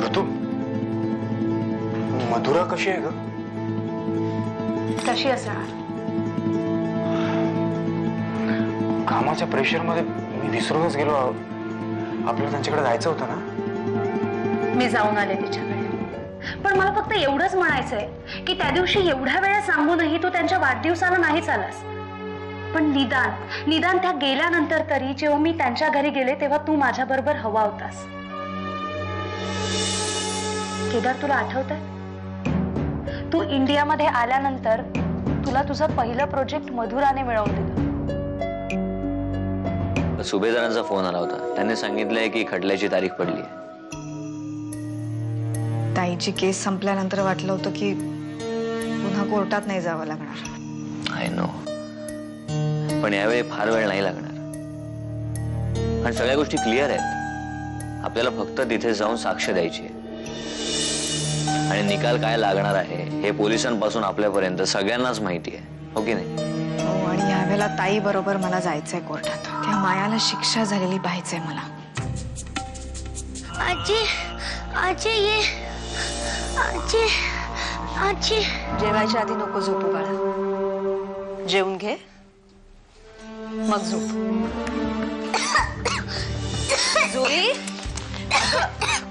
ऋतू, मधुरा कशी आहे ग? कशी असणार? कामाच्या प्रेशर मध्ये मी विसरूनच गेलो. आपल्याला त्यांच्याकडे जायचं होतं ना. मी जाऊन आले तिच्याकडे, पण मला फक्त एवढंच म्हणायचंय की त्या दिवशी एवढ्या वेळा सांगूनही तू त्यांच्या वाढदिवसाला नाहीच आलास. पण निदान त्या गेल्यानंतर तरी जेव्हा मी त्यांच्या घरी गेले तेव्हा तू माझ्या बरोबर हवा होतास. केदार, तुला आठवतंय तू इंडियामध्ये आल्यानंतर तुला तुझं पहिलं प्रोजेक्ट मधुराने मिळवून दिलं. सुभेदारांचा फोन आला होता. त्यांनी सांगितलंय की खटल्याची तारीख पडली आहे. ताईची केस संपल्यानंतर वाटलं होतं की पुन्हा कोर्टात नाही जावं लागणार. आय नो, पण यावेळी फार वेळ नाही लागणार आणि सगळ्या गोष्टी क्लिअर आहेत. आपल्याला फक्त तिथे जाऊन साक्ष द्यायची आहे आणि निकाल काय लागणार आहे हे पोलिसांपासून आपल्यापर्यंत सगळ्यांनाच माहिती आहे, हो की नाही? हो, आणि यावेळेला ताई बरोबर मला जायचंय कोर्टात. त्या मायाला शिक्षा झालेली पाहिजे मला. आजी आजी ये आजी आजी. जेवायच्या आधी नको झोपू बाळा, जेवून घे मग झोप. जुई,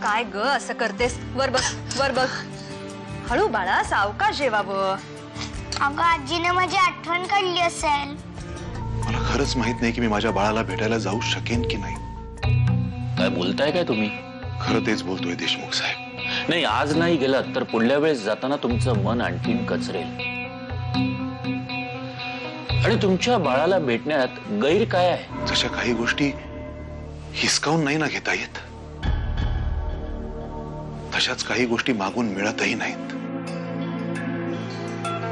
काय ग असं करतेस? वर बघ, वर बघ. हळू बाळा, सावकाश जेवावं. अगं आजीने माझी आठवण काढली असेल. मला खरंच माहित नाही की मी माझ्या बाळाला भेटायला जाऊ शकेन की नाही. काय बोलताय काय तुम्ही? खरं तेच बोलतोय देशमुख साहेब. नाही, आज नाही गेलात तर पुढल्या वेळेस जाताना तुमचं मन आणखीन कचरेल. आणि तुमच्या बाळाला भेटण्यात गैर काय आहे? जशा काही गोष्टी हिसकावून नाही ना घेता येत, तशाच काही गोष्टी मागून मिळतही नाहीत.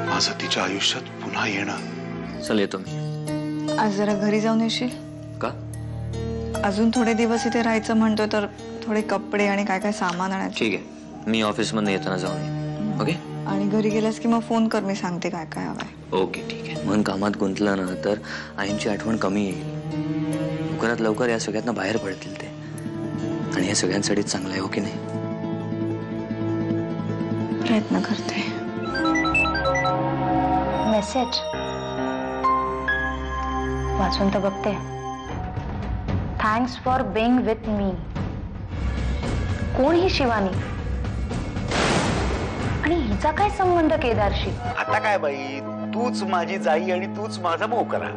माझं तिच्या आयुष्यात पुन्हा येणं. चल येतो मी. आज जरा घरी जाऊन येशील का? अजून थोडे दिवस इथे राहायचं म्हणतोय तर थोडे कपडे आणि काय काय सामान आणायचं. ठीक आहे, मी ऑफिस मध्ये येताना जाऊन येईन. ओके? आणि घरी गेलास की मग फोन कर, मी सांगते काय काय हवंय. ओके, ठीक आहे. मन कामात गुंतलं ना तर आईंची आठवण कमी येईल. लवकरात लवकर या सगळ्यातनं बाहेर पडतील ते, आणि हे सगळ्यांसाठीच चांगलं आहे, हो की नाही? प्रयत्न करते. मेसेज वाचून तर बघते. Thanks for being with me. कोण ही शिवानी आणि हिचा काय संबंध केदारशी? आता काय बाई, तूच माझी जाई आणि तूच माझा मोकरा.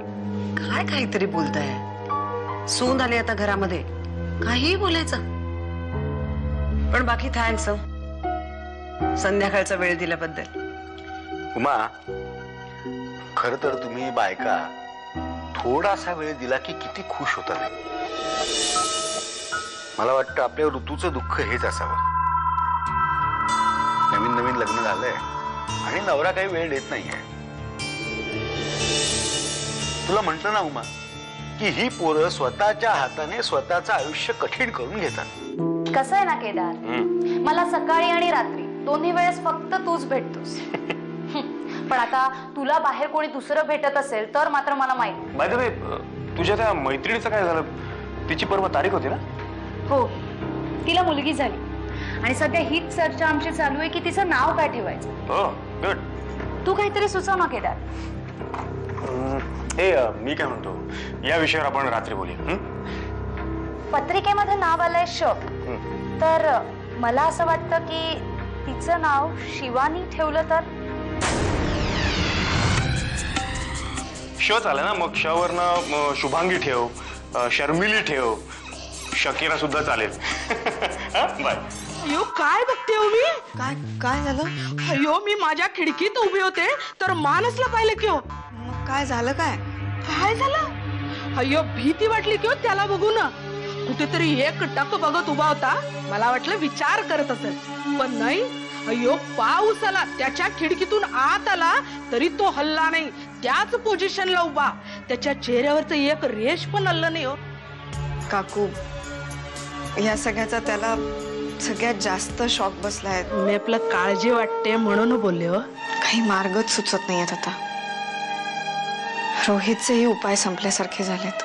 काय काहीतरी बोलताय? सून आले आता घरामध्ये, काहीही बोलायचं. पण बाकी थँक्स संध्याकाळचा वेळ दिल्याबद्दल. उमा, खर तर तुम्ही बायका थोडासा वेळ दिला की किती खुश होता नाही. मला वाटतं आपल्या ऋतूचं दुःख हेच असावं. नवीन नवीन लग्न झालंय आणि नवरा काही वेळ देत नाहीये. तुला म्हंटल ना उमा की ही पोरं स्वतःच्या हाताने स्वतःचं आयुष्य कठीण करून घेतात. कसं आहे ना केदार, मला सकाळी आणि रात्री दोन्ही वेळेस फक्त तूच भेटतोस. पण आता तुला बाहेर कोणी दुसरं भेटत असेल तर मात्र मला माहिती. बाय द वे, तुझ्या त्या मैत्रिणीचं काय झालं? तिची परवा तारीख होती ना? हो, तिला मुलगी झाली आणि सध्या हीच चर्चा आमची चालू आहे की तिचं नाव काय ठेवायचं. हो, गुड. तू काहीतरी सुचव ना केदार. हे मी काय म्हणतो, या विषयावर आपण रात्री बोलूया. पत्रिकेमध्ये नाव आलंय श, तर मला असं वाटतं की तिचं नाव शिवानी ठेवलं तर. श चालेल ना? मग श वरनं शुभांगी ठेव, शर्मिली ठेव, शकीरा सुद्धा चालेल. बाय. अयो, काय बघते हो मी? काय काय झालं? अयो, मी माझ्या खिडकीत उभे होते तर मानसला पाहिलं की हो. मग काय झालं? काय काय झालं? अयो, भीती वाटली की हो त्याला बघून. कुठेतरी एक टक बघत उभा होता. मला वाटलं विचार करत असेल, पण नाही. अयो, पाऊस आला, त्याच्या खिडकीतून आत आला तरी तो हल्ला नाही. त्याच पोझिशनला उभा. त्याच्या चेहऱ्यावरचं एक रेष पण हल्लं नाही हो. काकू, या सगळ्याचा त्याला सगळ्यात जास्त शॉक बसलाय. मी आपलं काळजी वाटते म्हणून बोलले हो. काही मार्गच सुचत नाहीयेत आता. रोहितचेही उपाय संपल्यासारखे झालेत.